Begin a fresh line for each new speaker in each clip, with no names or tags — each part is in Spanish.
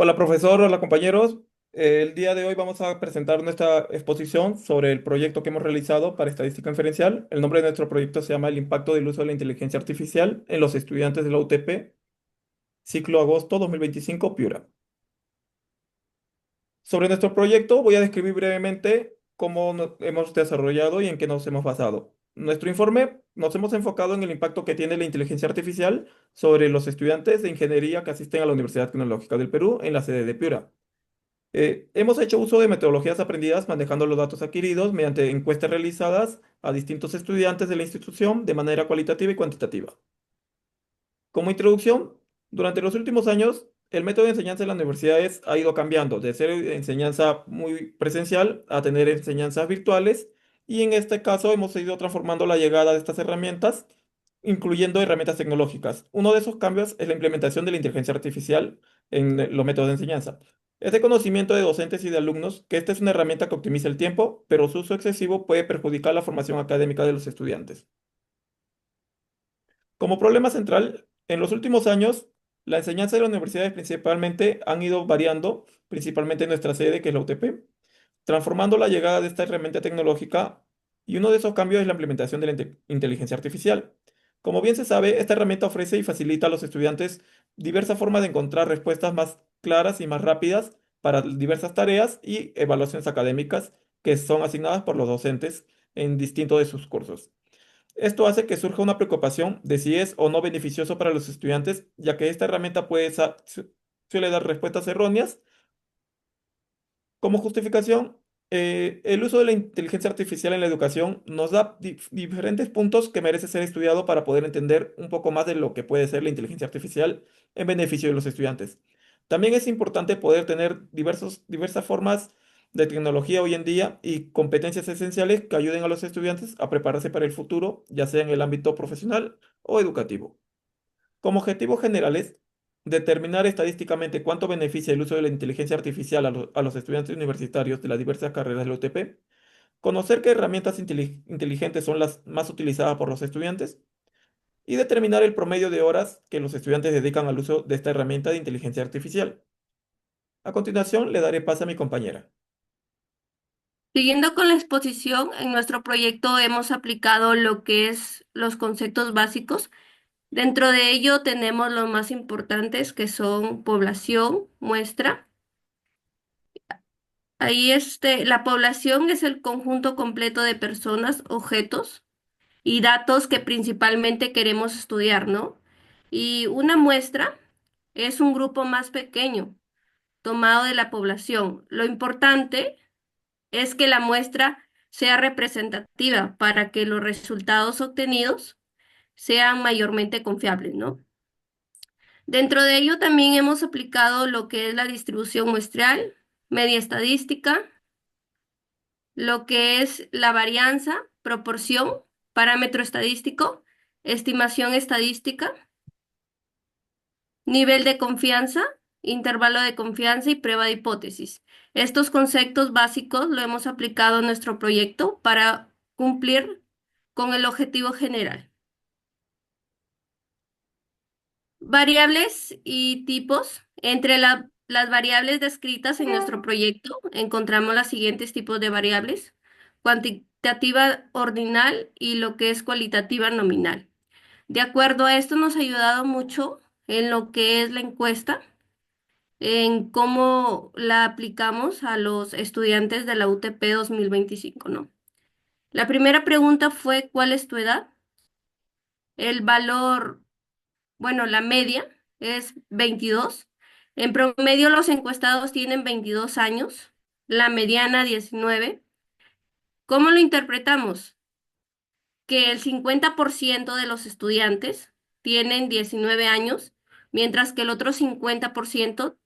Hola profesor, hola compañeros. El día de hoy vamos a presentar nuestra exposición sobre el proyecto que hemos realizado para estadística inferencial. El nombre de nuestro proyecto se llama El impacto del uso de la inteligencia artificial en los estudiantes de la UTP, ciclo agosto 2025, Piura. Sobre nuestro proyecto voy a describir brevemente cómo hemos desarrollado y en qué nos hemos basado. Nuestro informe nos hemos enfocado en el impacto que tiene la inteligencia artificial sobre los estudiantes de ingeniería que asisten a la Universidad Tecnológica del Perú en la sede de Piura. Hemos hecho uso de metodologías aprendidas manejando los datos adquiridos mediante encuestas realizadas a distintos estudiantes de la institución de manera cualitativa y cuantitativa. Como introducción, durante los últimos años, el método de enseñanza en las universidades ha ido cambiando de ser enseñanza muy presencial a tener enseñanzas virtuales y en este caso hemos ido transformando la llegada de estas herramientas, incluyendo herramientas tecnológicas. Uno de esos cambios es la implementación de la inteligencia artificial en los métodos de enseñanza. Es de conocimiento de docentes y de alumnos que esta es una herramienta que optimiza el tiempo, pero su uso excesivo puede perjudicar la formación académica de los estudiantes. Como problema central, en los últimos años, la enseñanza de las universidades principalmente han ido variando, principalmente en nuestra sede, que es la UTP, transformando la llegada de esta herramienta tecnológica y uno de esos cambios es la implementación de la inteligencia artificial. Como bien se sabe, esta herramienta ofrece y facilita a los estudiantes diversas formas de encontrar respuestas más claras y más rápidas para diversas tareas y evaluaciones académicas que son asignadas por los docentes en distintos de sus cursos. Esto hace que surja una preocupación de si es o no beneficioso para los estudiantes, ya que esta herramienta suele dar respuestas erróneas. Como justificación, el uso de la inteligencia artificial en la educación nos da diferentes puntos que merece ser estudiado para poder entender un poco más de lo que puede ser la inteligencia artificial en beneficio de los estudiantes. También es importante poder tener diversas formas de tecnología hoy en día y competencias esenciales que ayuden a los estudiantes a prepararse para el futuro, ya sea en el ámbito profesional o educativo. Como objetivos generales, determinar estadísticamente cuánto beneficia el uso de la inteligencia artificial a los estudiantes universitarios de las diversas carreras de la UTP, conocer qué herramientas inteligentes son las más utilizadas por los estudiantes y determinar el promedio de horas que los estudiantes dedican al uso de esta herramienta de inteligencia artificial. A continuación, le daré paso a mi compañera.
Siguiendo con la exposición, en nuestro proyecto hemos aplicado lo que es los conceptos básicos. Dentro de ello tenemos los más importantes que son población, muestra. Ahí la población es el conjunto completo de personas, objetos y datos que principalmente queremos estudiar, ¿no? Y una muestra es un grupo más pequeño tomado de la población. Lo importante es que la muestra sea representativa para que los resultados obtenidos sean mayormente confiables, ¿no? Dentro de ello también hemos aplicado lo que es la distribución muestral, media estadística, lo que es la varianza, proporción, parámetro estadístico, estimación estadística, nivel de confianza, intervalo de confianza y prueba de hipótesis. Estos conceptos básicos lo hemos aplicado en nuestro proyecto para cumplir con el objetivo general. Variables y tipos. Entre las variables descritas en nuestro proyecto encontramos los siguientes tipos de variables: cuantitativa ordinal y lo que es cualitativa nominal. De acuerdo a esto nos ha ayudado mucho en lo que es la encuesta, en cómo la aplicamos a los estudiantes de la UTP 2025, ¿no? La primera pregunta fue: ¿cuál es tu edad? El valor, bueno, la media es 22. En promedio los encuestados tienen 22 años, la mediana 19. ¿Cómo lo interpretamos? Que el 50% de los estudiantes tienen 19 años, mientras que el otro 50%.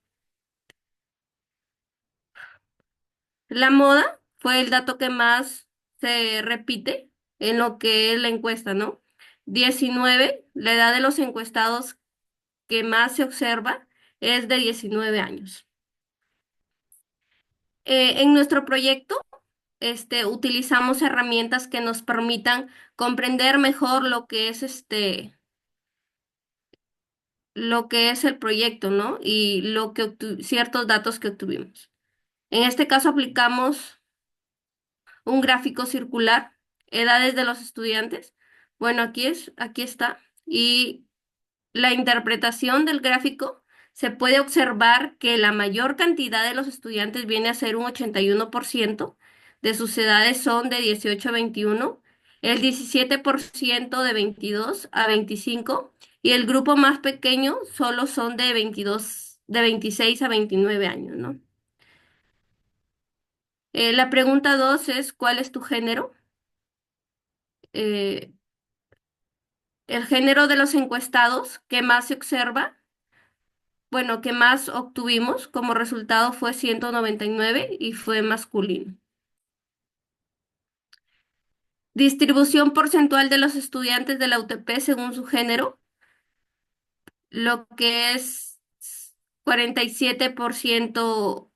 La moda fue el dato que más se repite en lo que es la encuesta, ¿no? 19, la edad de los encuestados que más se observa es de 19 años. En nuestro proyecto, utilizamos herramientas que nos permitan comprender mejor lo que es lo que es el proyecto, ¿no? Y ciertos datos que obtuvimos. En este caso aplicamos un gráfico circular, edades de los estudiantes. Bueno, aquí está. Y la interpretación del gráfico se puede observar que la mayor cantidad de los estudiantes viene a ser un 81%, de sus edades son de 18 a 21, el 17% de 22 a 25 y el grupo más pequeño solo son de 26 a 29 años, ¿no? La pregunta 2 es, ¿cuál es tu género? Eh, el género de los encuestados que más se observa, bueno, que más obtuvimos como resultado fue 199 y fue masculino. Distribución porcentual de los estudiantes de la UTP según su género, lo que es 47%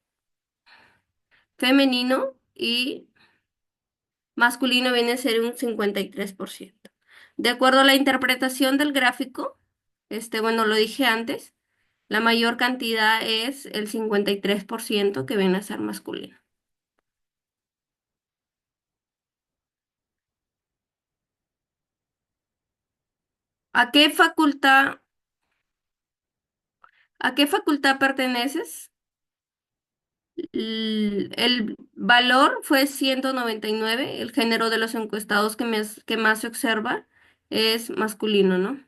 femenino y masculino viene a ser un 53%. De acuerdo a la interpretación del gráfico, bueno, lo dije antes, la mayor cantidad es el 53% que viene a ser masculino. ¿A qué facultad, a qué facultad perteneces? El valor fue 199. El género de los encuestados que más se observa es masculino, ¿no?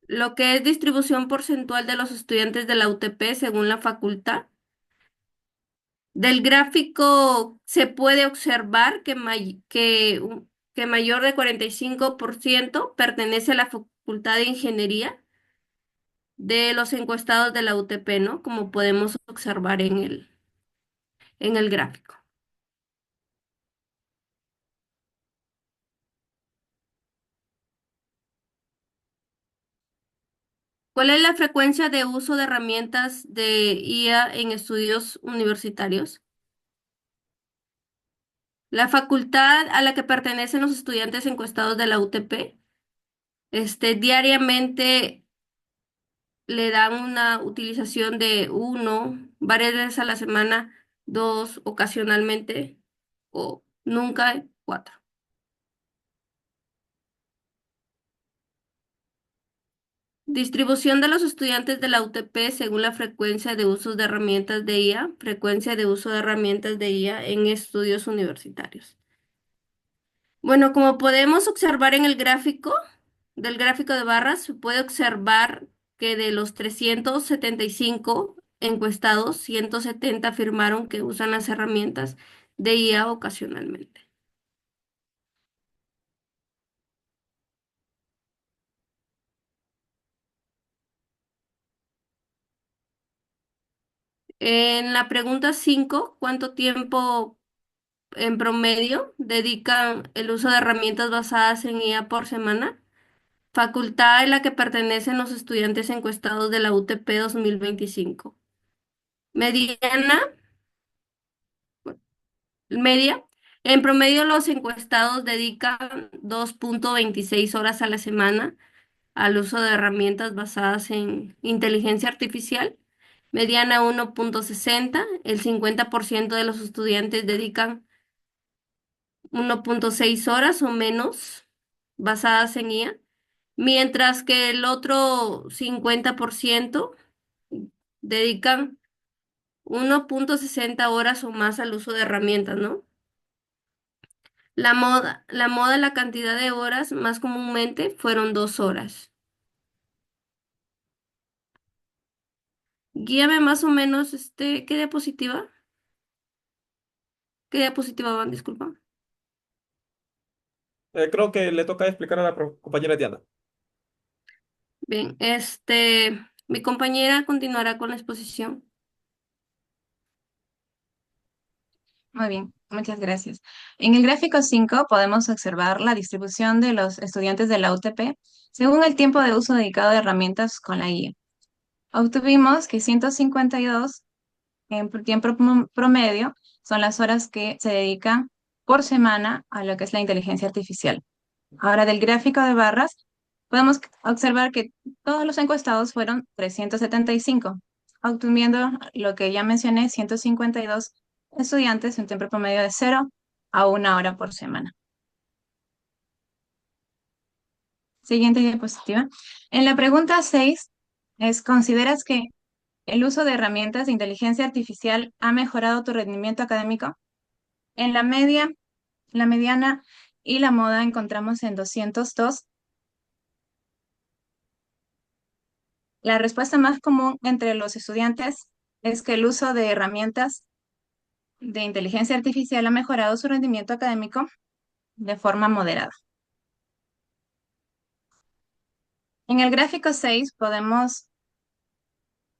Lo que es distribución porcentual de los estudiantes de la UTP según la facultad. Del gráfico se puede observar que mayor de 45% pertenece a la Facultad de Ingeniería de los encuestados de la UTP, ¿no? Como podemos observar en el gráfico. ¿Cuál es la frecuencia de uso de herramientas de IA en estudios universitarios? La facultad a la que pertenecen los estudiantes encuestados de la UTP, diariamente le dan una utilización de uno, varias veces a la semana, dos, ocasionalmente, o nunca, cuatro. Distribución de los estudiantes de la UTP según la frecuencia de uso de herramientas de IA, frecuencia de uso de herramientas de IA en estudios universitarios. Bueno, como podemos observar en el gráfico, del gráfico de barras, se puede observar que de los 375 encuestados, 170 afirmaron que usan las herramientas de IA ocasionalmente. En la pregunta 5, ¿cuánto tiempo en promedio dedican el uso de herramientas basadas en IA por semana? Facultad a la que pertenecen los estudiantes encuestados de la UTP 2025. Mediana, media. En promedio, los encuestados dedican 2.26 horas a la semana al uso de herramientas basadas en inteligencia artificial. Mediana 1.60. El 50% de los estudiantes dedican 1.6 horas o menos basadas en IA, mientras que el otro 50% dedican 1.60 horas o más al uso de herramientas, ¿no? La cantidad de horas más comúnmente fueron 2 horas. Guíame más o menos, ¿qué diapositiva van? Disculpa.
Creo que le toca explicar a la compañera Diana.
Bien, mi compañera continuará con la exposición.
Muy bien, muchas gracias. En el gráfico 5 podemos observar la distribución de los estudiantes de la UTP según el tiempo de uso dedicado de herramientas con la IA. Obtuvimos que 152 en tiempo promedio son las horas que se dedican por semana a lo que es la inteligencia artificial. Ahora, del gráfico de barras, podemos observar que todos los encuestados fueron 375, obteniendo lo que ya mencioné, 152 estudiantes, un tiempo promedio de 0 a 1 hora por semana. Siguiente diapositiva. En la pregunta 6 ¿consideras que el uso de herramientas de inteligencia artificial ha mejorado tu rendimiento académico? En la media, la mediana y la moda encontramos en 202. La respuesta más común entre los estudiantes es que el uso de herramientas de inteligencia artificial ha mejorado su rendimiento académico de forma moderada. En el gráfico 6 podemos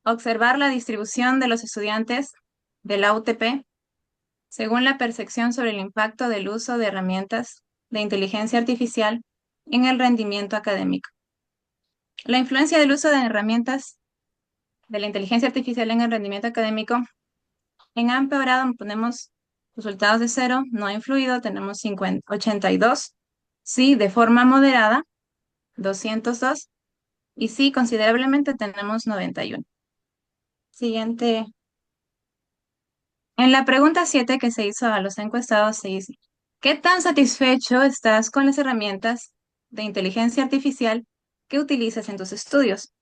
observar la distribución de los estudiantes de la UTP según la percepción sobre el impacto del uso de herramientas de inteligencia artificial en el rendimiento académico. La influencia del uso de herramientas de la inteligencia artificial en el rendimiento académico en ha empeorado, ponemos resultados de 0, no ha influido, tenemos 82, sí, de forma moderada, 202, y sí, considerablemente tenemos 91. Siguiente. En la pregunta 7 que se hizo a los encuestados se dice, ¿qué tan satisfecho estás con las herramientas de inteligencia artificial que utilizas en tus estudios?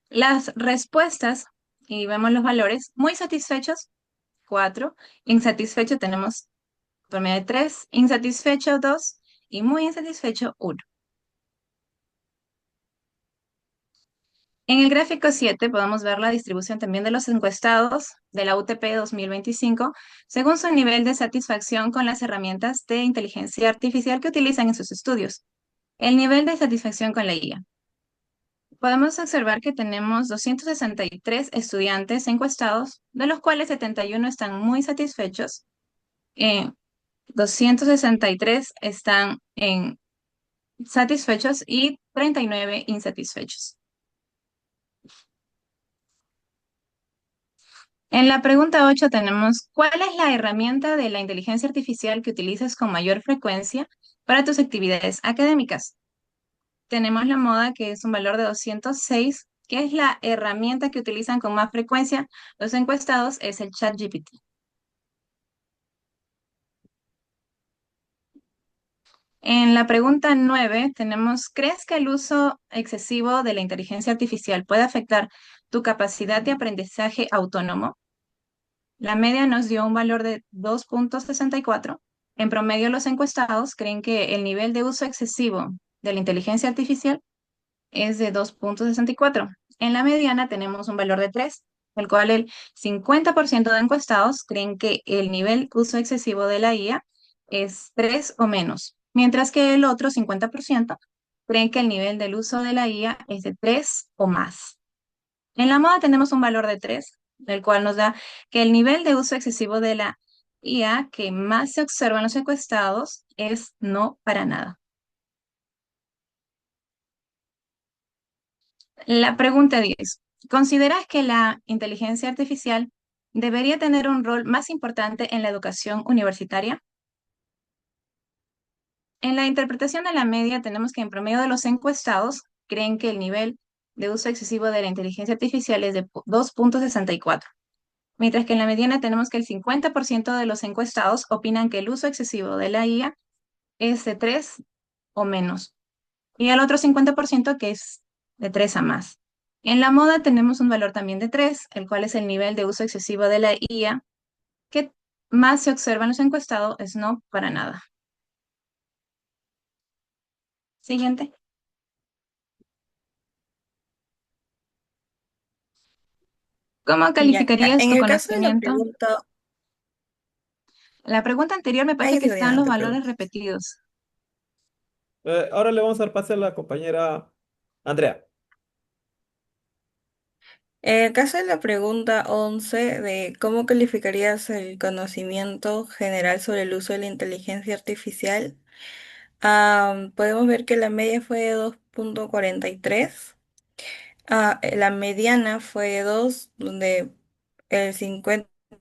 Las respuestas, y vemos los valores, muy satisfechos, 4, insatisfecho tenemos promedio de 3, insatisfecho 2 y muy insatisfecho 1. En el gráfico 7 podemos ver la distribución también de los encuestados de la UTP 2025 según su nivel de satisfacción con las herramientas de inteligencia artificial que utilizan en sus estudios. El nivel de satisfacción con la IA. Podemos observar que tenemos 263 estudiantes encuestados, de los cuales 71 están muy satisfechos, 263 están satisfechos y 39 insatisfechos. En la pregunta 8 tenemos, ¿cuál es la herramienta de la inteligencia artificial que utilizas con mayor frecuencia para tus actividades académicas? Tenemos la moda, que es un valor de 206, que es la herramienta que utilizan con más frecuencia los encuestados, es el ChatGPT. En la pregunta 9 tenemos, ¿crees que el uso excesivo de la inteligencia artificial puede afectar tu capacidad de aprendizaje autónomo? La media nos dio un valor de 2,64. En promedio, los encuestados creen que el nivel de uso excesivo de la inteligencia artificial es de 2,64. En la mediana tenemos un valor de 3, el cual el 50% de encuestados creen que el nivel de uso excesivo de la IA es 3 o menos, mientras que el otro 50% creen que el nivel del uso de la IA es de 3 o más. En la moda tenemos un valor de 3, el cual nos da que el nivel de uso excesivo de la IA que más se observa en los encuestados es no para nada. La pregunta 10. ¿Consideras que la inteligencia artificial debería tener un rol más importante en la educación universitaria? En la interpretación de la media tenemos que en promedio de los encuestados creen que el nivel de uso excesivo de la inteligencia artificial es de 2,64. Mientras que en la mediana tenemos que el 50% de los encuestados opinan que el uso excesivo de la IA es de 3 o menos. Y el otro 50% que es de 3 a más. En la moda tenemos un valor también de 3, el cual es el nivel de uso excesivo de la IA, que más se observa en los encuestados es no para nada. Siguiente. ¿Cómo
Ya,
calificarías
en
tu
el caso de la
conocimiento?
pregunta,
La pregunta anterior me parece
ahí
que
sigo
están los
llenando
valores
preguntas.
repetidos.
Ahora le vamos a dar pase a la compañera Andrea.
En el caso de la pregunta 11 de cómo calificarías el conocimiento general sobre el uso de la inteligencia artificial, podemos ver que la media fue de 2,43. La mediana fue de 2, donde el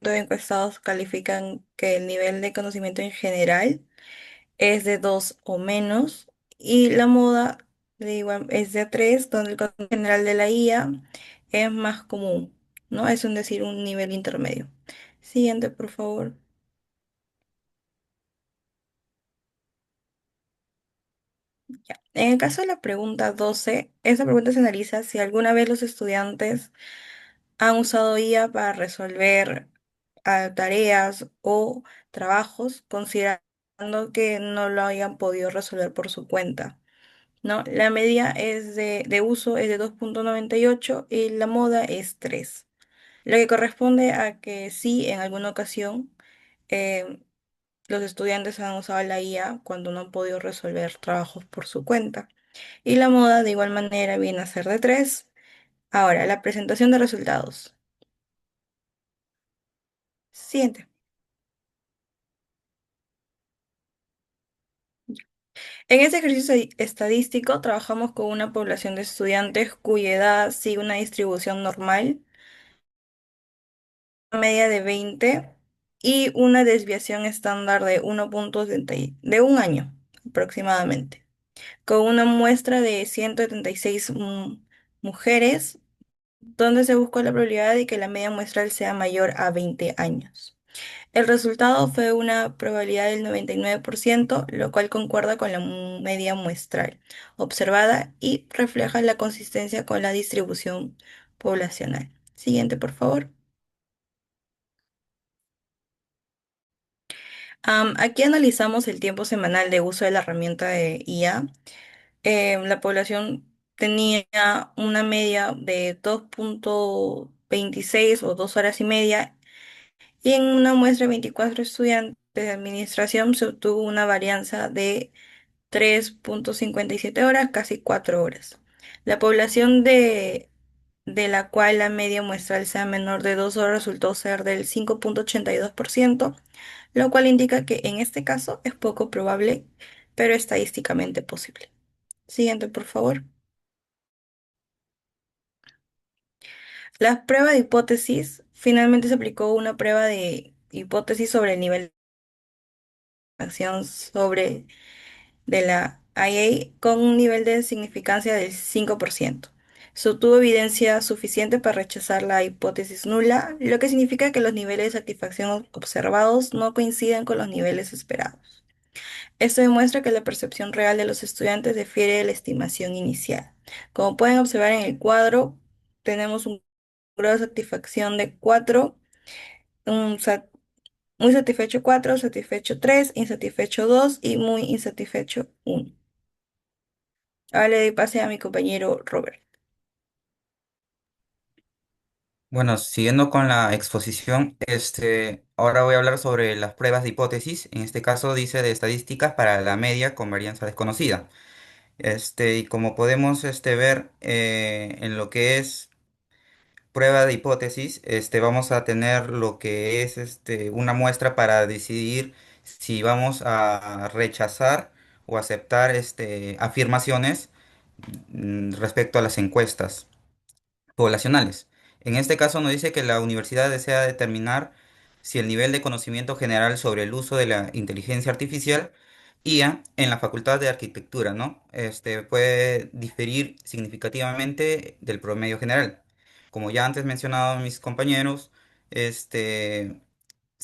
de encuestados califican que el nivel de conocimiento en general es de 2 o menos, y la moda de igual es de 3, donde el conocimiento general de la IA es más común, ¿no? Es un decir, un nivel intermedio. Siguiente, por favor. Ya. En el caso de la pregunta 12, esta pregunta se analiza si alguna vez los estudiantes han usado IA para resolver tareas o trabajos, considerando que no lo hayan podido resolver por su cuenta, ¿no? La media de uso es de 2,98 y la moda es 3, lo que corresponde a que sí, en alguna ocasión, eh, los estudiantes han usado la IA cuando no han podido resolver trabajos por su cuenta. Y la moda de igual manera viene a ser de 3. Ahora, la presentación de resultados. Siguiente. En este ejercicio estadístico trabajamos con una población de estudiantes cuya edad sigue una distribución normal, una media de 20 y una desviación estándar de 1,70 de un año aproximadamente, con una muestra de 176 mujeres, donde se buscó la probabilidad de que la media muestral sea mayor a 20 años. El resultado fue una probabilidad del 99%, lo cual concuerda con la media muestral observada y refleja la consistencia con la distribución poblacional. Siguiente, por favor. Aquí analizamos el tiempo semanal de uso de la herramienta de IA. La población tenía una media de 2,26 o 2 horas y media, y en una muestra de 24 estudiantes de administración se obtuvo una varianza de 3,57 horas, casi 4 horas. La población de la cual la media muestral sea menor de 2 horas resultó ser del 5,82%, lo cual indica que en este caso es poco probable, pero estadísticamente posible. Siguiente, por favor. La prueba de hipótesis. Finalmente se aplicó una prueba de hipótesis sobre el nivel de acción sobre de la IA con un nivel de significancia del 5%. Se obtuvo evidencia suficiente para rechazar la hipótesis nula, lo que significa que los niveles de satisfacción observados no coinciden con los niveles esperados. Esto demuestra que la percepción real de los estudiantes difiere de la estimación inicial. Como pueden observar en el cuadro, tenemos un grado de satisfacción de 4, un muy satisfecho 4, satisfecho 3, insatisfecho 2 y muy insatisfecho 1. Ahora le doy pase a mi compañero Robert.
Bueno, siguiendo con la exposición, ahora voy a hablar sobre las pruebas de hipótesis. En este caso dice de estadísticas para la media con varianza desconocida. Y como podemos ver en lo que es prueba de hipótesis, vamos a tener lo que es una muestra para decidir si vamos a rechazar o aceptar afirmaciones respecto a las encuestas poblacionales. En este caso nos dice que la universidad desea determinar si el nivel de conocimiento general sobre el uso de la inteligencia artificial IA en la Facultad de Arquitectura, ¿no? Puede diferir significativamente del promedio general. Como ya antes mencionado mis compañeros, se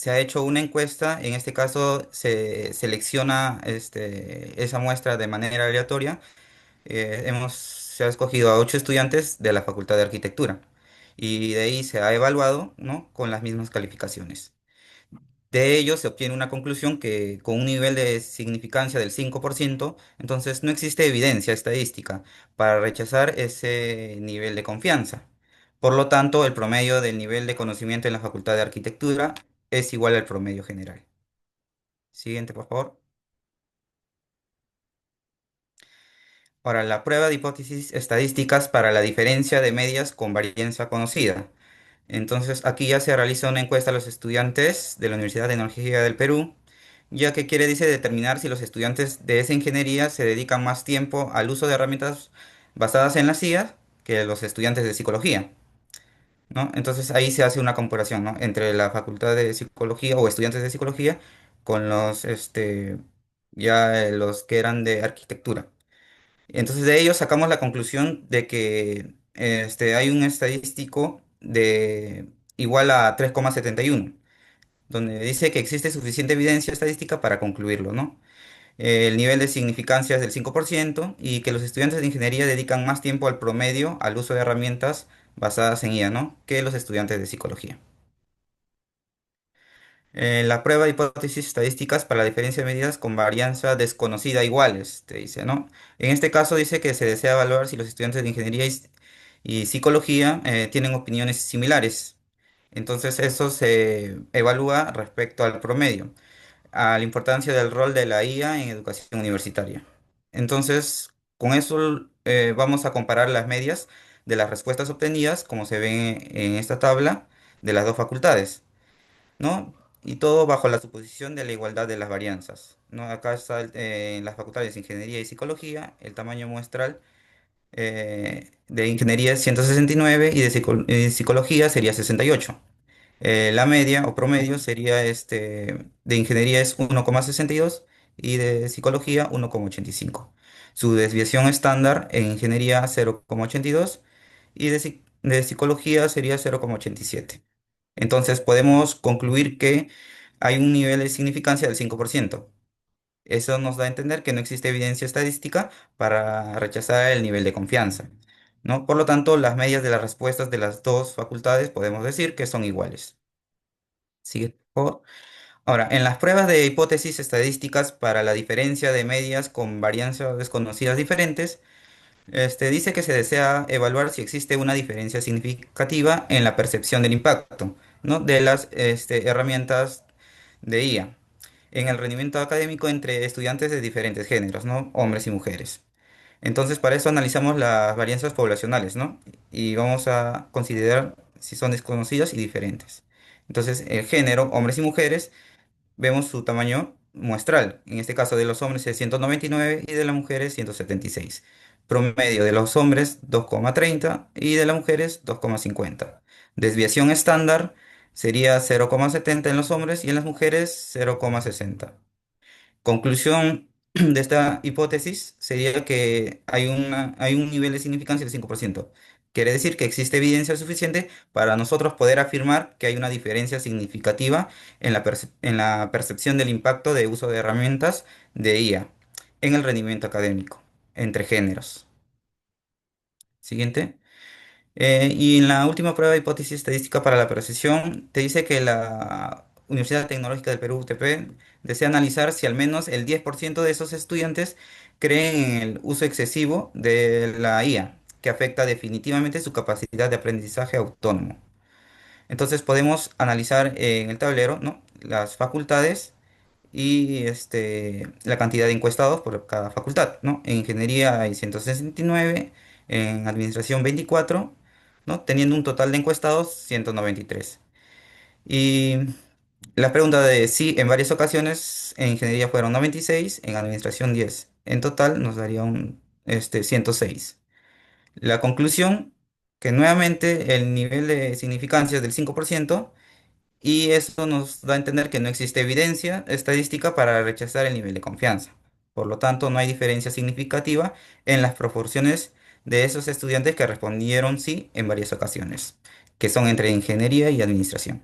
ha hecho una encuesta. En este caso se selecciona esa muestra de manera aleatoria. Se ha escogido a 8 estudiantes de la Facultad de Arquitectura y de ahí se ha evaluado, ¿no?, con las mismas calificaciones. De ello se obtiene una conclusión que con un nivel de significancia del 5%, entonces no existe evidencia estadística para rechazar ese nivel de confianza. Por lo tanto, el promedio del nivel de conocimiento en la Facultad de Arquitectura es igual al promedio general. Siguiente, por favor. Ahora, la prueba de hipótesis estadísticas para la diferencia de medias con varianza conocida. Entonces, aquí ya se realiza una encuesta a los estudiantes de la Universidad de Tecnología del Perú, ya que dice, determinar si los estudiantes de esa ingeniería se dedican más tiempo al uso de herramientas basadas en la CIA que los estudiantes de psicología. ¿no? Entonces ahí se hace una comparación, ¿no? Entre la facultad de psicología o estudiantes de psicología con los que eran de arquitectura. Entonces de ello sacamos la conclusión de que hay un estadístico de igual a 3,71, donde dice que existe suficiente evidencia estadística para concluirlo, ¿no? El nivel de significancia es del 5% y que los estudiantes de ingeniería dedican más tiempo al promedio al uso de herramientas basadas en IA, ¿no? Que los estudiantes de psicología. La prueba de hipótesis estadísticas para la diferencia de medidas con varianza desconocida iguales, te dice, ¿no? En este caso dice que se desea evaluar si los estudiantes de ingeniería y psicología tienen opiniones similares. Entonces eso se evalúa respecto al promedio, a la importancia del rol de la IA en educación universitaria. Entonces, con eso vamos a comparar las medias de las respuestas obtenidas, como se ve en esta tabla, de las dos facultades, ¿no? Y todo bajo la suposición de la igualdad de las varianzas, ¿no? Acá está en las facultades de Ingeniería y Psicología, el tamaño muestral de Ingeniería es 169 y de Psicología sería 68. La media o promedio sería de Ingeniería es 1,62 y de Psicología 1,85. Su desviación estándar en Ingeniería 0,82 y de Psicología sería 0,87. Entonces podemos concluir que hay un nivel de significancia del 5%. Eso nos da a entender que no existe evidencia estadística para rechazar el nivel de confianza, ¿no? Por lo tanto, las medias de las respuestas de las dos facultades podemos decir que son iguales. Sigue, por favor. Ahora, en las pruebas de hipótesis estadísticas para la diferencia de medias con varianzas desconocidas diferentes, dice que se desea evaluar si existe una diferencia significativa en la percepción del impacto, ¿no? De las herramientas de IA en el rendimiento académico entre estudiantes de diferentes géneros, ¿no? Hombres y mujeres. Entonces, para eso analizamos las varianzas poblacionales, ¿no? Y vamos a considerar si son desconocidas y diferentes. Entonces, el género, hombres y mujeres, vemos su tamaño muestral. En este caso de los hombres es 199 y de las mujeres 176. Promedio de los hombres 2,30 y de las mujeres 2,50. Desviación estándar sería 0,70 en los hombres y en las mujeres 0,60. Conclusión de esta hipótesis sería que hay un nivel de significancia del 5%. Quiere decir que existe evidencia suficiente para nosotros poder afirmar que hay una diferencia significativa en la percepción del impacto de uso de herramientas de IA en el rendimiento académico entre géneros. Siguiente. Y en la última prueba de hipótesis estadística para la precisión, te dice que la Universidad Tecnológica del Perú, UTP, desea analizar si al menos el 10% de esos estudiantes creen en el uso excesivo de la IA, que afecta definitivamente su capacidad de aprendizaje autónomo. Entonces podemos analizar en el tablero, ¿no? Las facultades y la cantidad de encuestados por cada facultad, ¿no? En ingeniería hay 169, en administración 24, ¿no? Teniendo un total de encuestados 193. Y la pregunta de sí, en varias ocasiones en ingeniería fueron 96, en administración 10. En total nos daría 106. La conclusión, que nuevamente el nivel de significancia es del 5%, y eso nos da a entender que no existe evidencia estadística para rechazar el nivel de confianza. Por lo tanto, no hay diferencia significativa en las proporciones de esos estudiantes que respondieron sí en varias ocasiones, que son entre ingeniería y administración.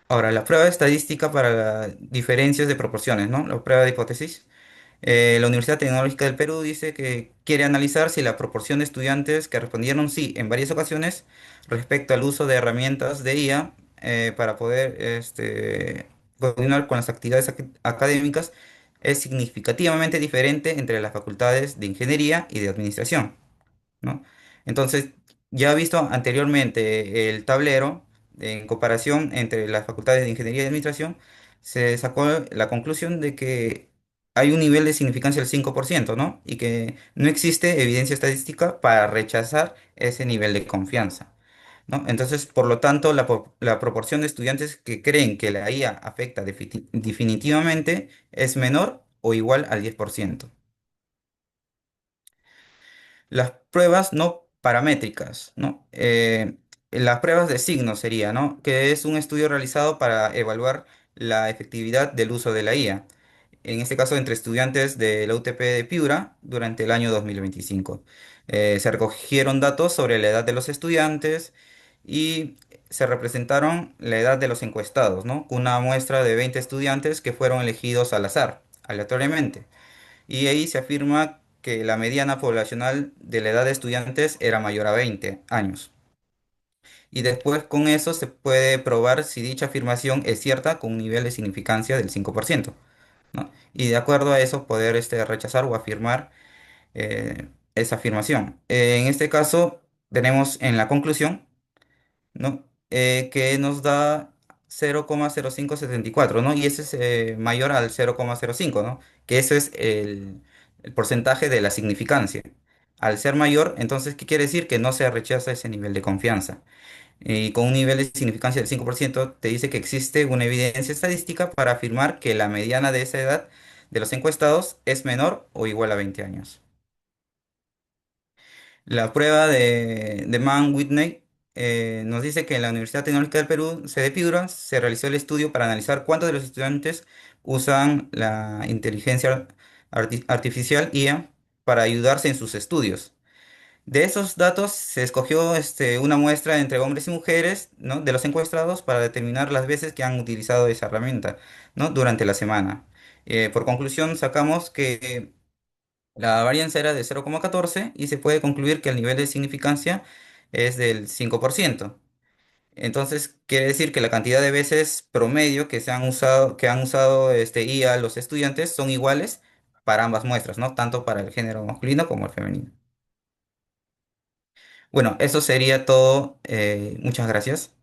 Ahora, la prueba estadística para las diferencias de proporciones, ¿no? La prueba de hipótesis. La Universidad Tecnológica del Perú dice que quiere analizar si la proporción de estudiantes que respondieron sí en varias ocasiones respecto al uso de herramientas de IA para poder continuar con las actividades académicas es significativamente diferente entre las facultades de ingeniería y de administración, ¿no? Entonces, ya he visto anteriormente el tablero en comparación entre las facultades de Ingeniería y Administración, se sacó la conclusión de que hay un nivel de significancia del 5%, ¿no? Y que no existe evidencia estadística para rechazar ese nivel de confianza, ¿no? Entonces, por lo tanto, la proporción de estudiantes que creen que la IA afecta definitivamente es menor o igual al 10%. Las pruebas no paramétricas, ¿no? Las pruebas de signos sería, ¿no? Que es un estudio realizado para evaluar la efectividad del uso de la IA. En este caso, entre estudiantes de la UTP de Piura durante el año 2025. Se recogieron datos sobre la edad de los estudiantes y se representaron la edad de los encuestados, ¿no? Una muestra de 20 estudiantes que fueron elegidos al azar, aleatoriamente. Y ahí se afirma que la mediana poblacional de la edad de estudiantes era mayor a 20 años. Y después con eso se puede probar si dicha afirmación es cierta con un nivel de significancia del 5%, ¿no? Y de acuerdo a eso poder rechazar o afirmar esa afirmación. En este caso tenemos en la conclusión, ¿no? Que nos da 0,0574, ¿no? Y ese es mayor al 0,05, ¿no? Que ese es el porcentaje de la significancia. Al ser mayor, entonces, ¿qué quiere decir? Que no se rechaza ese nivel de confianza. Y con un nivel de significancia del 5% te dice que existe una evidencia estadística para afirmar que la mediana de esa edad de los encuestados es menor o igual a 20 años. La prueba de Mann-Whitney nos dice que en la Universidad Tecnológica del Perú, sede Piura, se realizó el estudio para analizar cuántos de los estudiantes usan la inteligencia artificial IA para ayudarse en sus estudios. De esos datos se escogió una muestra entre hombres y mujeres, ¿no? De los encuestados para determinar las veces que han utilizado esa herramienta, ¿no? Durante la semana. Por conclusión, sacamos que la varianza era de 0,14 y se puede concluir que el nivel de significancia es del 5%. Entonces, quiere decir que la cantidad de veces promedio que han usado IA los estudiantes son iguales para ambas muestras, ¿no? Tanto para el género masculino como el femenino. Bueno, eso sería todo. Muchas gracias.